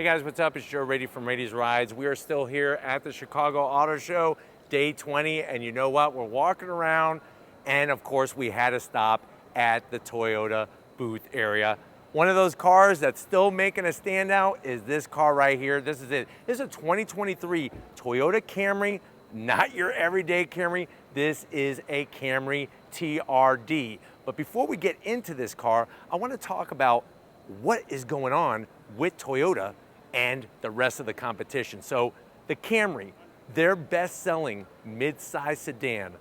Hey guys, what's up? It's Joe Raiti from Raiti's Rides. We are still here at the Chicago Auto Show, day 20, and you know what? We're walking around, and of course we had to stop at the Toyota booth area. One of those cars that's still making a standout is this car right here. This is it. This is a 2023 Toyota Camry, not your everyday Camry. This is a Camry TRD. But before we get into this car, I want to talk about what is going on with Toyota and the rest of the competition. So the Camry, their best-selling mid-size sedan.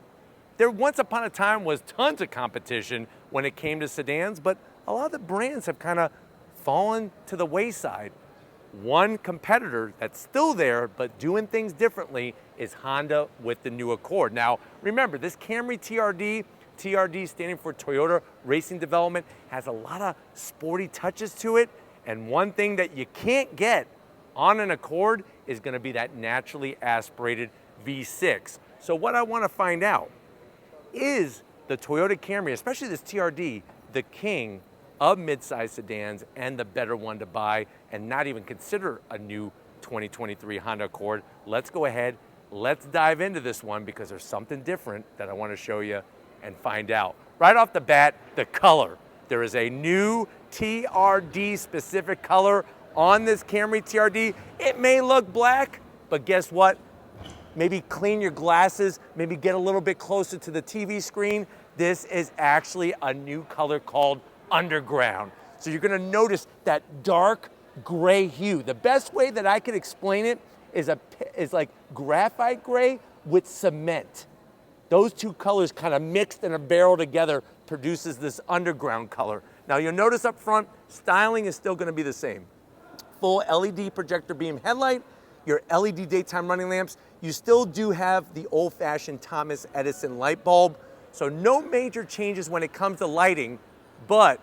There once upon a time was tons of competition when it came to sedans, but a lot of the brands have kind of fallen to the wayside. One competitor that's still there but doing things differently is Honda with the new Accord. Now, remember, this Camry TRD standing for Toyota Racing Development, has a lot of sporty touches to it. And one thing that you can't get on an Accord is going to be that naturally aspirated V6. So what I want to find out is the Toyota Camry, especially this TRD, the king of midsize sedans and the better one to buy and not even consider a new 2023 Honda Accord. Let's go ahead, let's dive into this one because there's something different that I want to show you and find out. Right off the bat, the color. There is a new TRD specific color on this Camry TRD. It may look black, but guess what? Maybe clean your glasses, maybe get a little bit closer to the TV screen. This is actually a new color called Underground. So you're gonna notice that dark gray hue. The best way that I could explain it is like graphite gray with cement. Those two colors kind of mixed in a barrel together produces this underground color. Now you'll notice up front, styling is still gonna be the same. Full LED projector beam headlight, your LED daytime running lamps. You still do have the old-fashioned Thomas Edison light bulb. So no major changes when it comes to lighting, but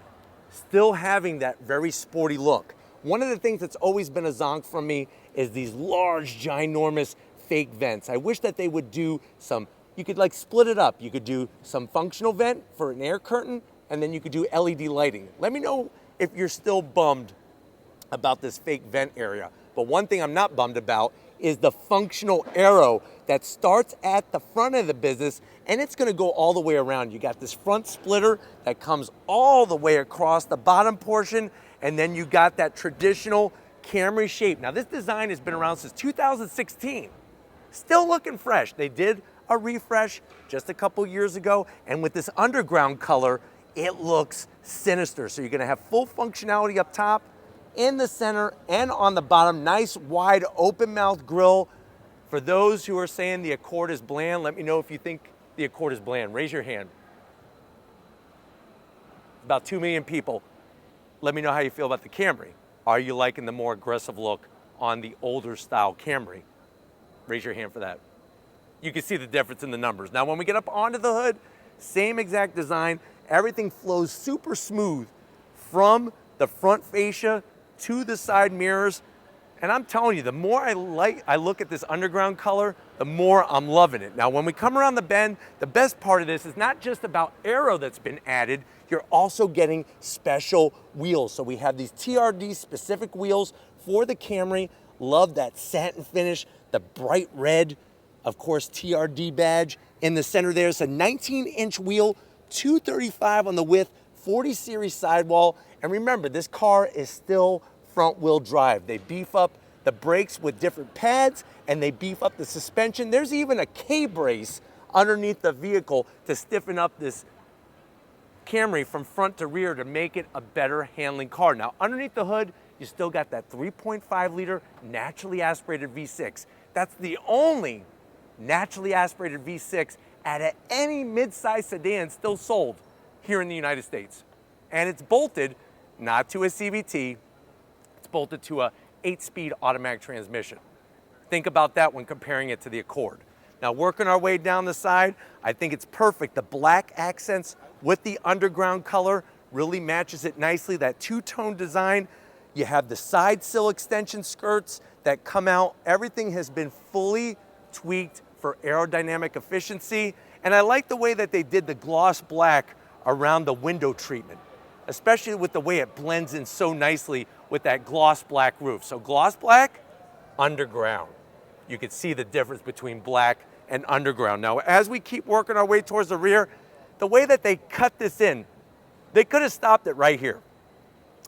still having that very sporty look. One of the things that's always been a zonk from me is these large, ginormous fake vents. I wish that they would do some. You could like split it up. You could do some functional vent for an air curtain, and then you could do LED lighting. Let me know if you're still bummed about this fake vent area. But one thing I'm not bummed about is the functional arrow that starts at the front of the business, and it's gonna go all the way around. You got this front splitter that comes all the way across the bottom portion, and then you got that traditional Camry shape. Now this design has been around since 2016. Still looking fresh. They did a refresh just a couple years ago, and with this underground color, it looks sinister. So you're gonna have full functionality up top, in the center, and on the bottom. Nice wide open mouth grille. For those who are saying the Accord is bland, let me know if you think the Accord is bland. Raise your hand. About 2 million people. Let me know how you feel about the Camry. Are you liking the more aggressive look on the older style Camry? Raise your hand for that. You can see the difference in the numbers. Now, when we get up onto the hood, same exact design. Everything flows super smooth from the front fascia to the side mirrors. And I'm telling you, the more I look at this underground color, the more I'm loving it. Now, when we come around the bend, the best part of this is not just about aero that's been added, you're also getting special wheels. So we have these TRD specific wheels for the Camry. Love that satin finish, the bright red, of course, TRD badge in the center there. It's a 19-inch wheel, 235 on the width, 40 series sidewall. And remember, this car is still front wheel drive. They beef up the brakes with different pads and they beef up the suspension. There's even a K-brace underneath the vehicle to stiffen up this Camry from front to rear to make it a better handling car. Now, underneath the hood, you still got that 3.5 liter naturally aspirated V6. That's the only naturally aspirated V6 out of any mid-size sedan still sold here in the United States. And it's bolted not to a CVT, it's bolted to a 8-speed automatic transmission. Think about that when comparing it to the Accord. Now, working our way down the side, I think it's perfect. The black accents with the underground color really matches it nicely. That two-tone design. You have the side sill extension skirts that come out. Everything has been fully tweaked for aerodynamic efficiency. And I like the way that they did the gloss black around the window treatment, especially with the way it blends in so nicely with that gloss black roof. So gloss black, underground. You can see the difference between black and underground. Now, as we keep working our way towards the rear, the way that they cut this in, they could have stopped it right here,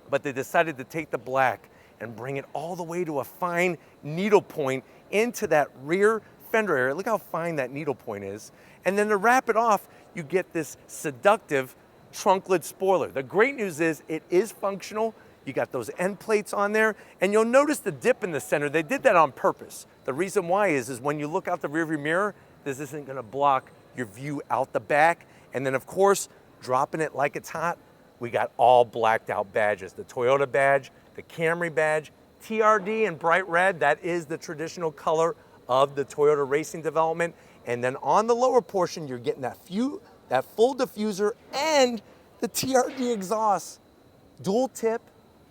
but they decided to take the black and bring it all the way to a fine needle point into that rear fender area. Look how fine that needle point is. And then to wrap it off, you get this seductive trunk lid spoiler. The great news is it is functional. You got those end plates on there, and you'll notice the dip in the center. They did that on purpose. The reason why is when you look out the rearview mirror, this isn't gonna block your view out the back. And then of course, dropping it like it's hot, we got all blacked out badges. The Toyota badge, the Camry badge, TRD in bright red, that is the traditional color of the Toyota racing development. And then on the lower portion, you're getting that full diffuser and the TRD exhaust. Dual tip.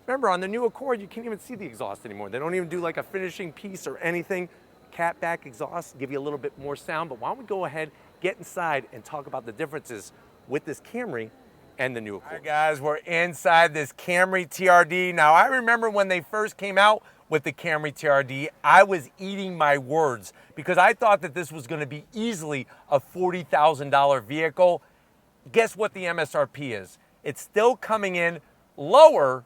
Remember, on the new Accord, you can't even see the exhaust anymore. They don't even do like a finishing piece or anything. Catback exhaust, give you a little bit more sound. But why don't we go ahead, get inside, and talk about the differences with this Camry and the new Accord. All right, guys, we're inside this Camry TRD. Now, I remember when they first came out with the Camry TRD, I was eating my words because I thought that this was going to be easily a $40,000 vehicle. Guess what the MSRP is? It's still coming in lower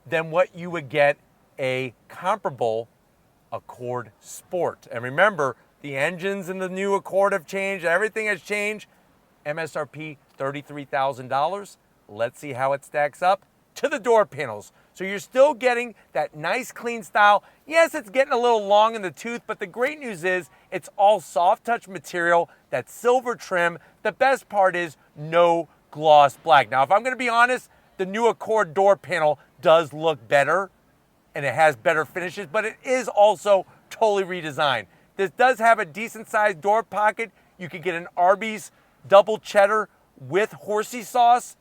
than what you would get a comparable Accord Sport. And remember, the engines in the new Accord have changed, everything has changed. MSRP $33,000. Let's see how it stacks up to the door panels. So you're still getting that nice clean style. Yes, it's getting a little long in the tooth, but the great news is it's all soft touch material, that silver trim. The best part is no gloss black. Now, if I'm gonna be honest, the new Accord door panel does look better and it has better finishes, but it is also totally redesigned. This does have a decent sized door pocket. You can get an Arby's double cheddar with horsey sauce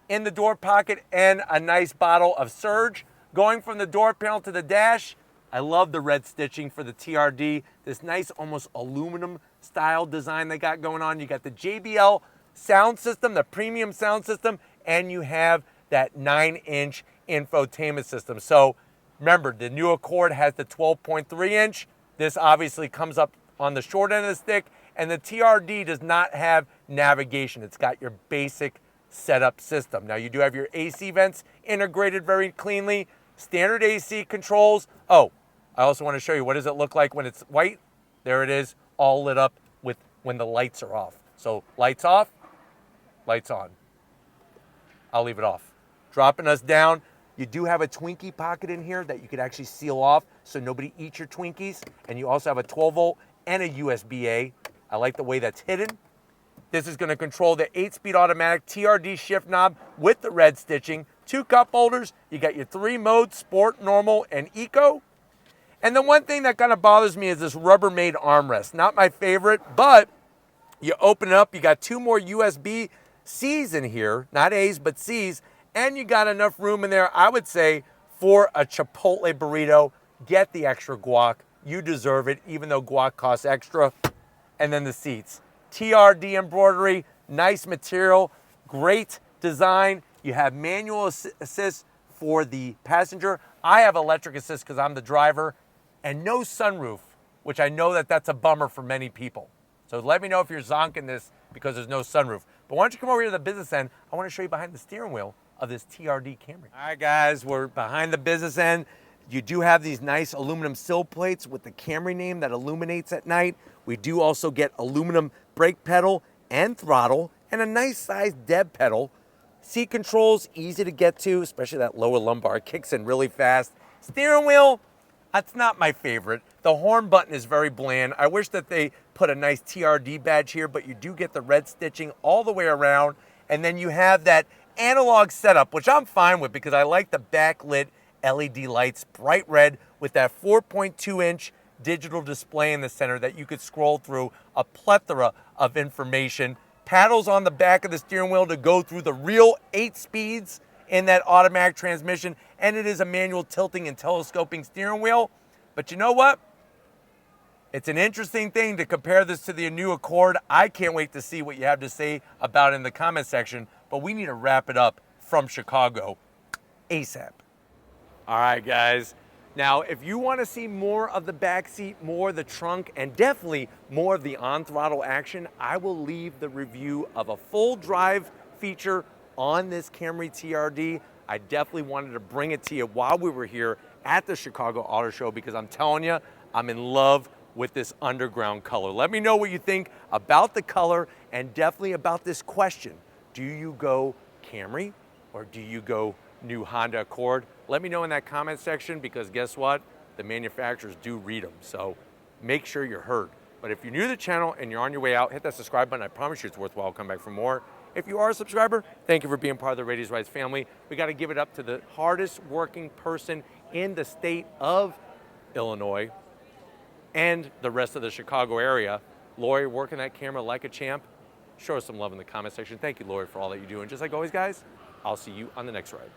in the door pocket and a nice bottle of Surge. Going from the door panel to the dash, I love the red stitching for the TRD. This nice almost aluminum style design they got going on. You got the JBL sound system, the premium sound system, and you have that 9-inch infotainment system. So remember, the new Accord has the 12.3 inch. This obviously comes up on the short end of the stick, and the TRD does not have navigation. It's got your basic setup system. Now you do have your AC vents integrated very cleanly, standard AC controls. Oh, I also want to show you what does it look like when it's white. There it is, all lit up with when the lights are off. So lights off, lights on. I'll leave it off. Dropping us down, you do have a Twinkie pocket in here that you could actually seal off so nobody eats your Twinkies. And you also have a 12 volt and a USB-A. I like the way that's hidden. This is going to control the 8-speed automatic TRD shift knob with the red stitching. 2 cup holders. You got your 3 modes, Sport, Normal, and Eco. And the one thing that kind of bothers me is this Rubbermaid armrest. Not my favorite, but you open it up. You got 2 more USB-Cs in here. Not A's, but C's. And you got enough room in there, I would say, for a Chipotle burrito. Get the extra guac. You deserve it, even though guac costs extra. And then the seats. TRD embroidery, nice material, great design. You have manual assist for the passenger. I have electric assist because I'm the driver, and no sunroof, which I know that that's a bummer for many people. So let me know if you're zonking this because there's no sunroof. But why don't you come over here to the business end? I want to show you behind the steering wheel of this TRD Camry. All right, guys, we're behind the business end. You do have these nice aluminum sill plates with the Camry name that illuminates at night. We do also get aluminum brake pedal and throttle and a nice sized dead pedal. Seat controls, easy to get to, especially that lower lumbar. It kicks in really fast. Steering wheel, that's not my favorite. The horn button is very bland. I wish that they put a nice TRD badge here, but you do get the red stitching all the way around. And then you have that analog setup, which I'm fine with because I like the backlit LED lights, bright red with that 4.2 inch digital display in the center that you could scroll through a plethora of information. Paddles on the back of the steering wheel to go through the real 8 speeds in that automatic transmission. And it is a manual tilting and telescoping steering wheel. But you know what? It's an interesting thing to compare this to the new Accord. I can't wait to see what you have to say about it in the comment section. But we need to wrap it up from Chicago ASAP. All right, guys. Now, if you want to see more of the back seat, more of the trunk, and definitely more of the on-throttle action, I will leave the review of a full drive feature on this Camry TRD. I definitely wanted to bring it to you while we were here at the Chicago Auto Show because I'm telling you, I'm in love with this underground color. Let me know what you think about the color and definitely about this question. Do you go Camry or do you go new Honda Accord? Let me know in that comment section because guess what? The manufacturers do read them, so make sure you're heard. But if you're new to the channel and you're on your way out, hit that subscribe button. I promise you it's worthwhile. Come back for more. If you are a subscriber, thank you for being part of the Raity's Rides family. We got to give it up to the hardest working person in the state of Illinois and the rest of the Chicago area. Lori, working that camera like a champ. Show us some love in the comment section. Thank you, Lori, for all that you do. And just like always, guys, I'll see you on the next ride.